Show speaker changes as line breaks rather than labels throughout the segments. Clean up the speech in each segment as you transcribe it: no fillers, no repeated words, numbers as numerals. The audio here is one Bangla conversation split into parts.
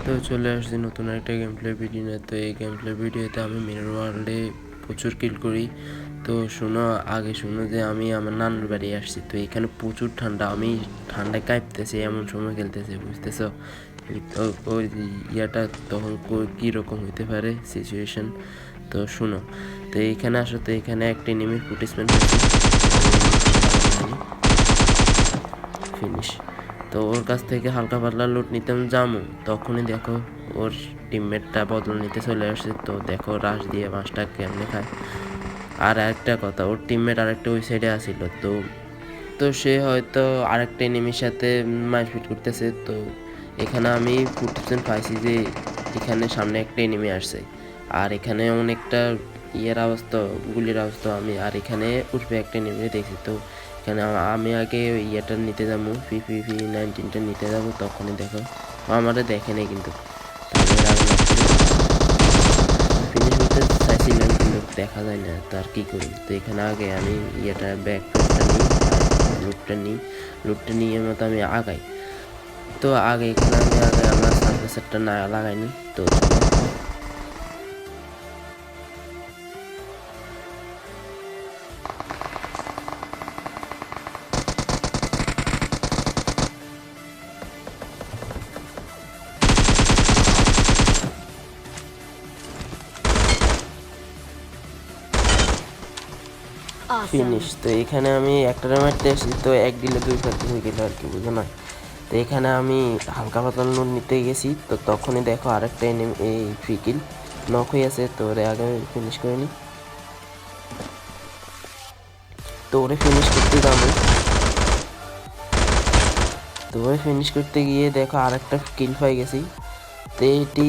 তো চলে আসছি নতুন একটা গেম প্লে ভিডিও নিয়ে। তো এই গেম প্লে ভিডিওতে আমি মিরর ওয়ার্ল্ডে প্রচুর কিল করি। তো শুনো যে আমি আমার নানুর বাড়ি আসছি। তো এখানে প্রচুর ঠান্ডা, আমি ঠান্ডায় কাঁপতেছি, এমন সময় খেলতেছি, বুঝতেছ? ওই ইয়াটা তখন কীরকম হইতে পারে সিচুয়েশন। তো শুনো, তো এইখানে আসো। তো এখানে একটা এনিমির ফুটেজমেন্ট ফিনিশ। তো ওর কাছ থেকে হালকা পাতলা লুট নিতাম জামু, তখনই দেখো ওর টিমমেটটা বদল নিতে চলে আসছে। তো দেখো রাশ দিয়ে মাছটা কেমনে খায়। আর একটা কথা, ওর টিমমেট আরেকটা ওই সাইডে আসিল। তো তো সে হয়তো আরেকটা এনিমির সাথে মারপিট করতেছে। তো এখানে আমি ফুটেজমেন্ট পাইছি যে এখানে সামনে একটা এনিমি আসছে, আর এখানে অনেকটা ইয়ের অবস্থা, গুলির অবস্থা। আমি আর এখানে উঠবে একটা এনিমি দেখছি। তো এখানে আমি আগে ইয়েটা নিতে যাবো, PPV-19টা নিতে যাবো, তখনই দেখো আমাদের দেখে নেই কিন্তু ফিনিশ করতে চাইছিলাম, কিন্তু দেখা যায় না। তো আর কী করি, তো এখানে আগে আমি ইয়েটা ব্যাকপ্যাকটা নিই আর লুটটা নিয়ে মতো আমি আগাই। তো আগে এখানে আমি আমার সানগ্লাসটা না লাগাইনি। তো ফিনিশ। তো এখানে আমি একটা মারতে আসি, তো এক দিলে দুই প্রার্থী হয়ে গেল আর কি, বুঝো না? তো এখানে আমি হালকা পাতলা লুট নিতে গেছি। তো তখনই দেখো আরেকটা এনিমি এই ফ্রিকিল নক হয়ে আছে। তো ওরে আগে ফিনিশ করে নি। তো ওরে ফিনিশ করতে যাবো, তো ওরে ফিনিশ করতে গিয়ে দেখো আরেকটা কিল পাই গেছি। তো এটি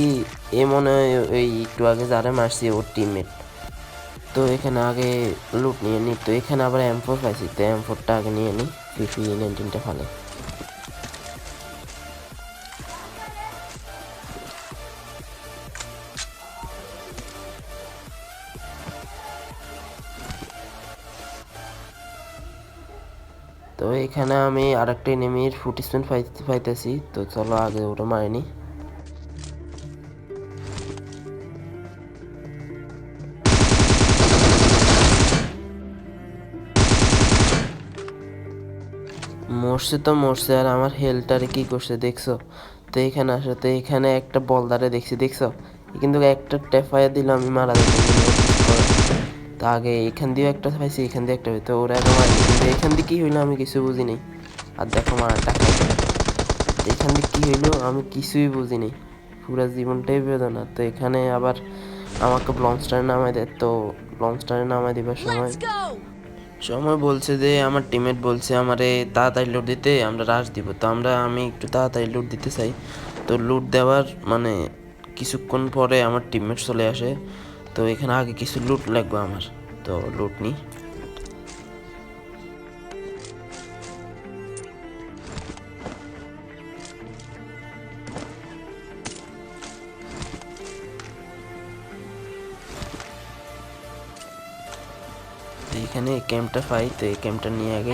মনে হয় ওই একটু আগে যারা মারছি ওর টিমমেট। তো এখানে আগে লুট নিয়ে নিই। তো এখানে আবার M4 পাইছি, তো M4টা আগে নিয়ে নিই, PPV-19টা ফেলে। তো এখানে আমি আরেকটা এনিমির ফুটেজমেন্ট পাইতেছি। তো চলো আগে ওটা মারিনি। মরছে, আর আমার হেলটারে কি করছে দেখছো? তো এখানে আসো, তো এখানে একটা বলদারে দেখছো? কিন্তু একটা টেফায়া দিল, আমি মারা যেতাম। তো আগে এখান দিয়েও একটা পাইছি, এখান দিয়ে একটা, তো ওরা আগে মারি, কিন্তু এখান দিয়ে কি হইলো আমি কিছু বুঝিনি। আর দেখো মারাটা খাই, এখান দিয়ে কি হইলো আমি কিছুই বুঝিনি, পুরো জীবনটাই বেদনা। তো এখানে আবার আমাকে লঞ্চটারে নামাই দেয়। তো লঞ্চটারে নামাই দিবার সময় বলছে যে আমার টিমমেট বলছে আমারে তাড়াতাড়ি লুট দিতে, আমরা রাশ দিব। তো আমি একটু তাড়াতাড়ি লুট দিতে চাই। তো লুট দেওয়ার মানে কিছুক্ষণ পরে আমার টিমমেট চলে আসে। তো এখানে আগে কিছু লুট লাগবে আমার, তো লুট নিই। তো এখানে ক্যাম্পটা পাই, তো এই ক্যাম্পটা নিয়ে আগে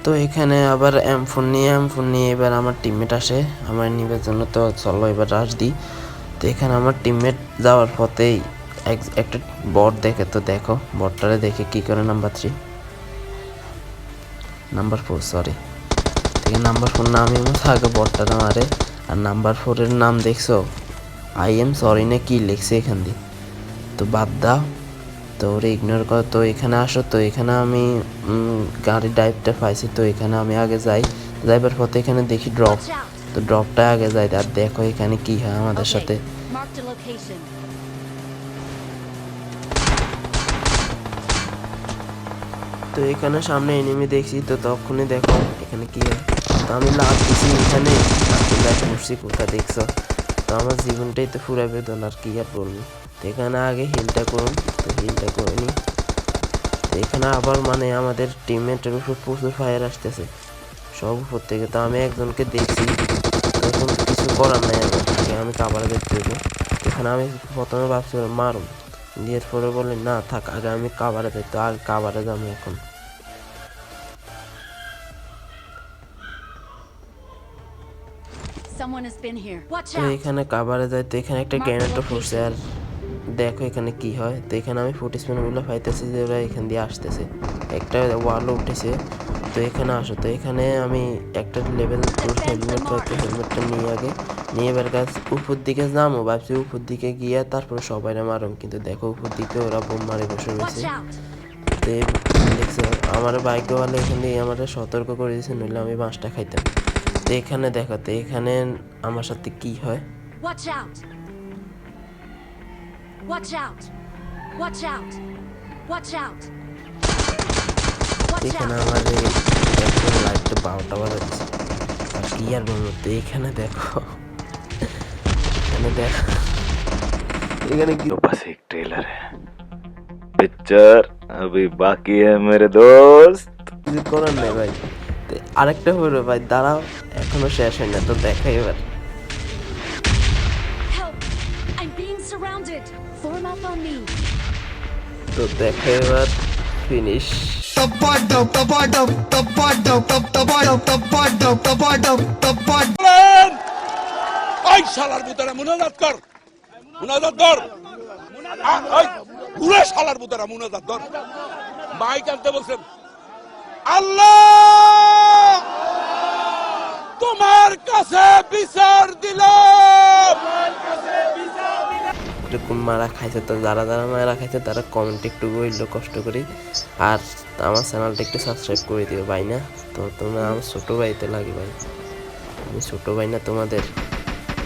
তো এখানে আবার M4 নিয়ে এবার আমার টিমমেট আসে আমার নিবার জন্য। তো চলো এবার রাশ দিই। তো এখানে আমার টিমমেট যাওয়ার পথেই একটা বট দেখে। তো দেখো বটটারে দেখে কি করে নাম্বার 4 সরি, থেকে নাম্বার 4 নামে আগে বটটারে মারে। আর নাম্বার 4-এর নাম দেখছো, I am sorry না কি লিখছে এখান দিয়ে। তো বাদ দাও, তো ওরে ইগনোর কর। তো এখানে আসো, তো এখানে আমি গাড়ির ড্রাইভটা পাইছি। তো এখানে আমি আগে যাইবার পথে এখানে দেখি ড্রপ। তো ড্রপটা আগে যাই, আর দেখো এখানে কি হয় আমাদের সাথে। তো এখানে সামনে এনিমি দেখছি। তো তখনই দেখো এখানে কি হয়। তো আমি লাভ দিছি এখানে, লাইফ মরছি কোথা দেখছো? তো আমার জীবনটাই তো পুরা বেদনা, আর কি আর বলবো। তো এখানে আগে হিলটা করুন, তো হিলটা করে নিই। তো এখানে আবার মানে আমাদের টিমমেটের উপর প্রচুর ফায়ার আসতেছে সব উপর থেকে। তো আমি একজনকে দেখছি, তখন কিছু করার নাই, আমি কাভারে দেখতে হইব। এখানে আমি প্রথমে ভাবছিলাম মারুন, দিয়ে পরে বলে না থাক, আগে আমি কাভারে যাই, তো আগে কাভারে যাবো এখন। তো এখানে কাভারে যাই, তো এখানে একটা গ্রেনেডও ফুটছে, আর দেখো এখানে কি হয়। তো এখানে আমি ফুট স্পিনগুলো পাইতেছি যে ওরা এখান দিয়ে আসতেছে, একটা ওয়ালও উঠেছে। তো এখানে আসো, তো এখানে আমি একটা লেভেল 2 হেলমেট পাইতে, হেলমেটটা নিয়ে আগে নিয়ে এবার গাছ উপর দিকে যাবো, ভাবছি উপর দিকে গিয়ে তারপরে সবাই মারুম, কিন্তু দেখো উপর দিকে ওরা বোম মারে বসে রয়েছে। তো দেখছো আমার বাইকওয়ালা এখান দিয়ে আমার সতর্ক করে দিয়েছে, নইলে আমি বাঁশটা খাইতাম। তো এখানে দেখো, তো এখানে আমার সাথে কি হয়। এখানে আমার একদম লাইটটা 12টা বাজে দিচ্ছে, আর কি আর বলবো। তো এখানে দেখো, এখানে দেখো এখানে কি
बस एक ट्रेलर है पिक्चर अभी बाकी है मेरे दोस्त
কিছু করার নেই ভাই। তো আরেকটা হলো ভাই, দাঁড়াও এখনো শেষ হয় না, তো দেখা এবার। তো দেখা এবার ফিনিশ।
ওই শালার বুতারা মুনাজাত কর, মুনাজাত ধর, ওই পুরো শালার বুতারা মুনাজাত ধর। মাইক আনতে বলছেন। আল্লাহ তোমার কাছে বিচার দিলাম।
এরকম মারা খাইছে, তো যারা যারা মারা খাইছে তারা কমেন্ট একটু বললো কষ্ট করি, আর আমার চ্যানেলটা একটু সাবস্ক্রাইব করে দিও ভাই। না তো তোমরা আমার ছোটো ভাইতে লাগে ভাই, আমি ছোটো ভাই না তোমাদের।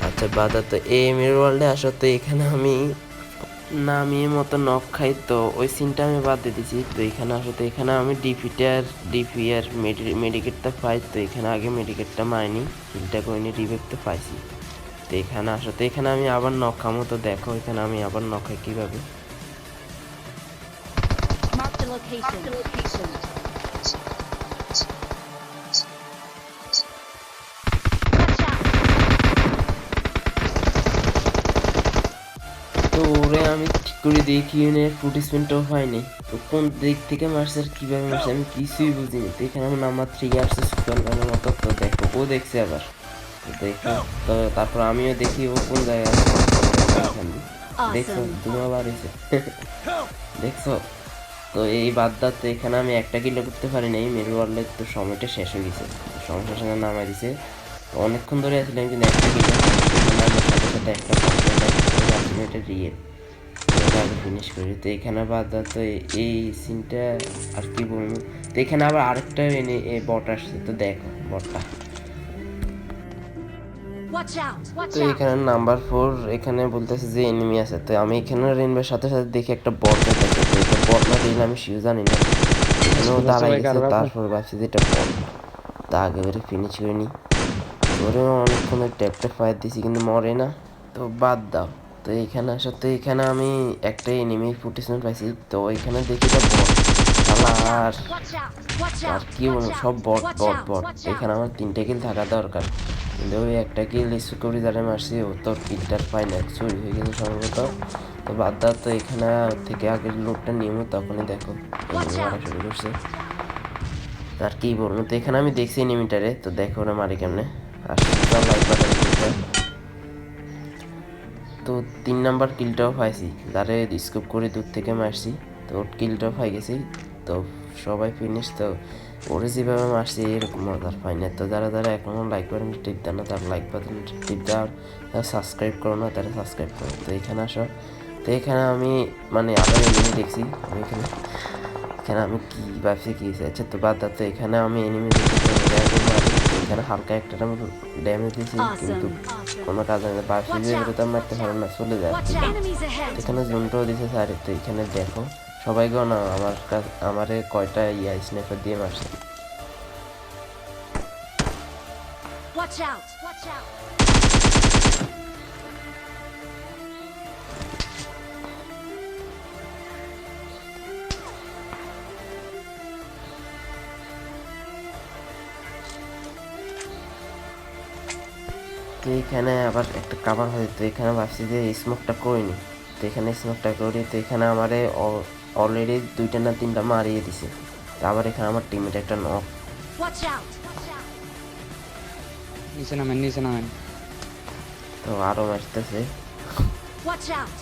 আচ্ছা বাদা, তো এম এর ওয়ার্ল্ডে আসো। তো এখানে আমি নামিয়ে মতো নখ খাই, তো ওই সিনটা আমি বাদ দিয়ে দিছি। তো এখানে আসো, তো এখানে আমি ডিপিআর মেডিকেটটা পাই। তো এখানে আগে মেডিকেটটা মাইনি, কিলটা করিনি, রিভেভ তো পাইছি। তো এখানে আসো, তো এখানে আমি আবার নখ খামো। তো দেখো এখানে আমি আবার নখ খাই কীভাবে। তো ওরে আমি ঠিক করে দেখি ফুট স্পিনটাও হয়নি, তো কোন দিক থেকে মারছে আর কীভাবে মারছে আমি কিছুই বুঝিনি। তো এখানে আমার নাম্বার 3 আসছে সুপারম্যানের মতো। তো দেখো ও দেখছে আবার, তো দেখো। তো তারপর আমিও দেখি ও কোন জায়গায় আছে। দেখছো দুমা বাড়িছে দেখছো। তো এই বাদদাতে এখানে আমি একটা কিলো করতে পারি নাই, মেরু ওয়ার্ল্ডের তো সময়টা শেষ হয়ে গেছে, সমস্যার সঙ্গে নামাই দিছে। তো অনেকক্ষণ ধরে আসছিলাম কিন্তু একটা কিলো সাথে সাথে একটা মিনিটের রিয়ে আগে ফিনিশ করি। তো এখানে বাদদাতে এই সিনটা আর কি বলবো। তো এখানে আবার আরেকটা বট আসছে, তো দেখো বটটা। তো এখানে নাম্বার 4 এখানে বলতেছে যে এনিমি আছে। তো আমি এখানে রেনবের সাথে সাথে দেখি একটা বট দেখতেছে। তো এটা বট না দিলে আমি শিউ জানি না, এখানেও দাঁড়াই গেছে। তারপর ভাবছি যে এটা বট, তা আগে বেরে ফিনিশ করে নি। ওরে অনেকক্ষণ ট্যাপটা ফায়ার দিছি কিন্তু মরে না, তো বাদ দাও। তো এইখানে আসো, তো এখানে আমি একটা এনিমি ফুটেজমেন্ট পাইছি। তো এখানে দেখি এটা বট, আর আর কি বলবো, সব বট বট বট। এখানে আমার 3টে কিল থাকা দরকার, কিন্তু ওই একটা কিল সিকিউরিটি যারা মারছি ও তোর কিলটার পাই না, চুরি হয়ে গেছে সম্ভবত। তো বাদ দাও, তো এখানে থেকে আগের লোডটা নিয়মিত তখনই দেখো মারা শুরু করছে। আর কি বলবো, তো এখানে আমি দেখছি এনিমিটারে। তো দেখো ওরা মারি কেমনে, আর লাইক বাটন। তো 3 নাম্বার কিলটাও পাইছি, যারে স্কোপ করে দূর থেকে মারছি। তো ওর কিলটাও পাই গেছি, তো সবাই ফিনিশ। তো ওরে যেভাবে মারছি এরকম মজার পাই না। তো যারা যারা এখনও লাইক বাটন টিপ দেয় না তারা লাইক বাটন টিপ দেওয়ার, সাবস্ক্রাইব করো না তারা সাবস্ক্রাইব করো। তো এখানে আসো, তো এখানে আমি মানে আবার এনিমি দেখছি। আমি এখানে আমি কি ভাবছি কি আচ্ছা তো বাদ দাও। তো এখানে আমি এনিমি দেখছি, এখানে হালকা একটা আমি ড্যামেজ দিয়েছি, কিন্তু কোনো কাজ হয় না। ভাবছি যে এবারে তো মারতে পারো না, চলে যায়। এখানে জোনটাও দিয়েছে স্যার। তো এখানে দেখো সবাই গো না আমার কাছে আমারে কয়টা স্নাইপার দিয়ে মারছে। তো এখানে আবার একটা কাভার হয়। তো এখানে ভাবছি যে স্মোকটা করিনি, তো এখানে স্মোকটা করি, তো এখানে আমারে অলরেডি 2টা না 3টা মারিয়ে দিছে। তো আবার এখানে আমার টিমমেট একটা নক।
নিচে নামেন
তো আরও মারতেছে।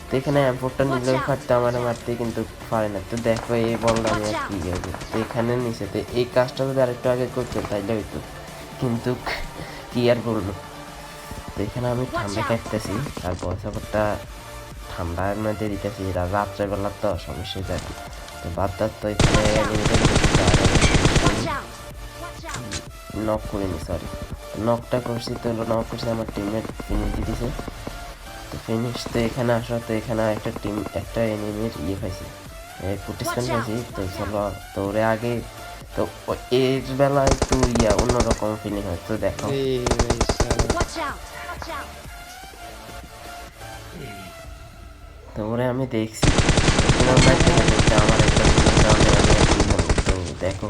তো এখানে এম্পোর্টটা নিলেও ফাটতে আমার মারতে কিন্তু পারে না। তো দেখো এই বলটা আমি আর কি করবো। তো এখানে নিচে তো এই কাজটা যদি আরেকটু আগে করতো তাইলে হইতো, কিন্তু কি আর বলবো। তো এখানে আমি ঠান্ডা কাটতেছি, আর বসাপরটা ঠান্ডার মধ্যে দিতেছি, রাত্রেবেলা তো সমস্যা যায়। তো বাদ তো এখানে নক করিনি, সরি নকটা করছি। তো নক করছি, আমার টিমমেট ফিনিশ দিতেছে। তো ফিনিশ। তো এখানে আসো, তো এখানে একটা এনিমির পাইছি, ফুটেজটা পাইছি। তো চলো, তো ওরে আগে তো এর বেলা একটু অন্যরকম ফিলিং হয়। তো দেখো তো ওরে আমি দেখছি আমার একটা তো দেখো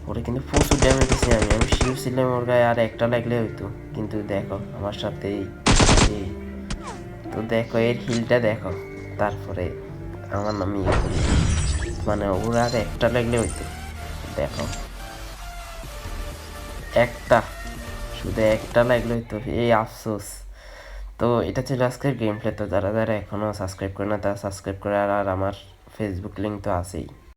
ওরে কিন্তু প্রচুর ড্যামেজ দিছি আমি শিওর ছিলাম ওর গায়ে আর একটা লাগলে হইতো, কিন্তু দেখো আমার সাথে তো দেখো এর হিলটা দেখো। তারপরে আমার নাম করি, মানে ওর আর একটা লাগলে হইতো। দেখো শুধু একটা লাগলে হইতো, এই আফসোস। তো এটা ছিল আজকের গেম প্লে। তো যারা যারা এখনও সাবস্ক্রাইব করে না তারা সাবস্ক্রাইব করে, আর আমার ফেসবুক লিঙ্ক তো আছেই।